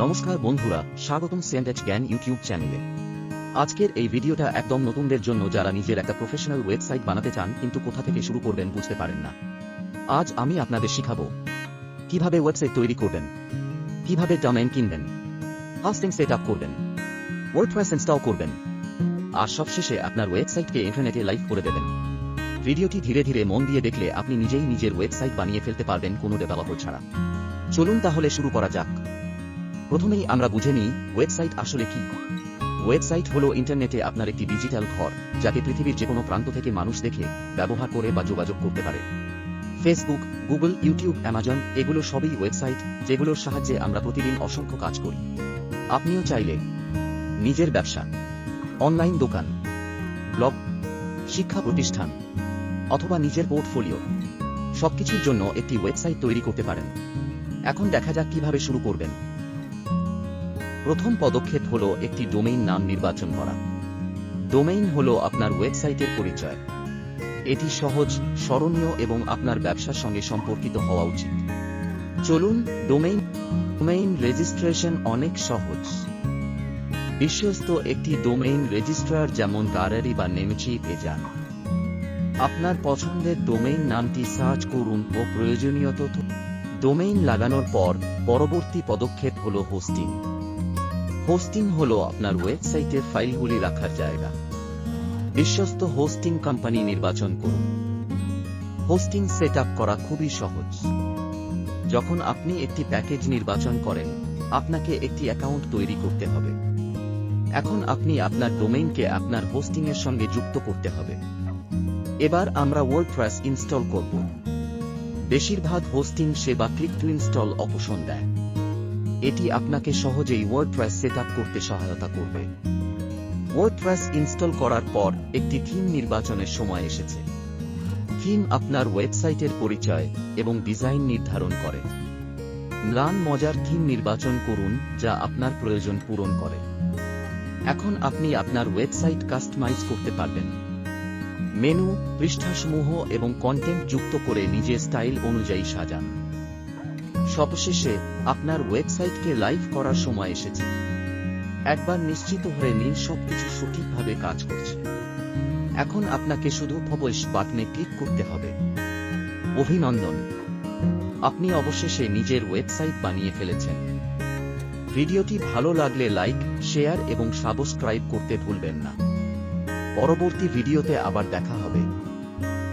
নমস্কার বন্ধুরা, স্বাগতম সেন্টেজ জ্ঞান ইউটিউব চ্যানেলে। আজকের এই ভিডিওটা একদম নতুনদের জন্য যারা নিজের একটা প্রফেশনাল ওয়েবসাইট বানাতে চান কিন্তু কোথা থেকে শুরু করবেন বুঝতে পারেন না। আজ আমি আপনাদের শিখাবো কিভাবে ওয়েবসাইট তৈরি করবেন, কিভাবে ডোমেইন কিনবেন, হোস্টিং সেট আপ করবেন, ওয়ার্ডপ্রেস ইনস্টল করবেন, আর সবশেষে আপনার ওয়েবসাইটকে ইন্টারনেটে লাইভ করে দেবেন। ভিডিওটি ধীরে ধীরে মন দিয়ে দেখলে আপনি নিজেই নিজের ওয়েবসাইট বানিয়ে ফেলতে পারবেন কোনো ডেভেলপার ছাড়া। চলুন তাহলে শুরু করা যাক। প্রথমেই আমরা বুঝে নিই ওয়েবসাইট আসলে কি। ওয়েবসাইট হলো ইন্টারনেটে আপনার একটি ডিজিটাল ঘর, যাকে পৃথিবীর যে কোনো প্রান্ত থেকে মানুষ দেখে, ব্যবহার করে বা যোগাযোগ করতে পারে। ফেসবুক, গুগল, ইউটিউব, অ্যামাজন এগুলো সবই ওয়েবসাইট, যেগুলোর সাহায্যে আমরা প্রতিদিন অসংখ্য কাজ করি। আপনিও চাইলে নিজের ব্যবসা, অনলাইন দোকান, ব্লগ, শিক্ষা প্রতিষ্ঠান অথবা নিজের পোর্টফোলিও সবকিছুর জন্য একটি ওয়েবসাইট তৈরি করতে পারেন। এখন দেখা যাক কিভাবে শুরু করবেন। প্রথম পদক্ষেপ হলো একটি ডোমেইন নাম নির্বাচন করা। ডোমেইন হলো আপনার ওয়েবসাইটের পরিচয়। এটি সহজ, স্মরণীয় এবং আপনার ব্যবসার সঙ্গে সম্পর্কিত হওয়া উচিত। চলুন, ডোমেইন রেজিস্ট্রেশন অনেক সহজ। বিশ্বস্ত একটি ডোমেইন রেজিস্ট্রার যেমন গারারি বা নেমচিপে যান। আপনার পছন্দের ডোমেইন নামটি সার্চ করুন ও প্রয়োজনীয় তথ্য। ডোমেইন লাগানোর পর পরবর্তী পদক্ষেপ হলো হোস্টিং। হোস্টিং হলো আপনার ওয়েবসাইটের ফাইলগুলি রাখার জায়গা। বিশ্বস্ত হোস্টিং কোম্পানি নির্বাচন করুন। হোস্টিং সেট আপ করা খুবই সহজ। যখন আপনি একটি প্যাকেজ নির্বাচন করেন, আপনাকে একটি অ্যাকাউন্ট তৈরি করতে হবে। এখন আপনি আপনার ডোমেইনকে আপনার হোস্টিংয়ের সঙ্গে যুক্ত করতে হবে। এবার আমরা ওয়ার্ডপ্রেস ইনস্টল করব। বেশিরভাগ হোস্টিং সেবা ক্লিক টু ইনস্টল অপশন দেয়। এটি আপনাকে সহজেই ওয়ার্ডপ্রেস সেট আপ করতে সহায়তা করবে। ওয়ার্ডপ্রেস ইনস্টল করার পর একটি থিম নির্বাচনের সময় এসেছে। থিম আপনার ওয়েবসাইটের পরিচয় এবং ডিজাইন নির্ধারণ করে। ম্লান মজার থিম নির্বাচন করুন যা আপনার প্রয়োজন পূরণ করে। এখন আপনি আপনার ওয়েবসাইট কাস্টমাইজ করতে পারবেন। মেনু, পৃষ্ঠাসমূহ এবং কন্টেন্ট যুক্ত করে নিজের স্টাইল অনুযায়ী সাজান। সবশেষে আপনার ওয়েবসাইটকে লাইভ করার সময় এসেছে। একবার নিশ্চিত হয়ে নিন সবকিছু সঠিকভাবে কাজ করছে। এখন আপনাকে শুধু পাবলিশ বাটনে ক্লিক করতে হবে। অভিনন্দন, আপনি অবশেষে নিজের ওয়েবসাইট বানিয়ে ফেলেছেন। ভিডিওটি ভালো লাগলে লাইক, শেয়ার এবং সাবস্ক্রাইব করতে ভুলবেন না। পরবর্তী ভিডিওতে আবার দেখা হবে।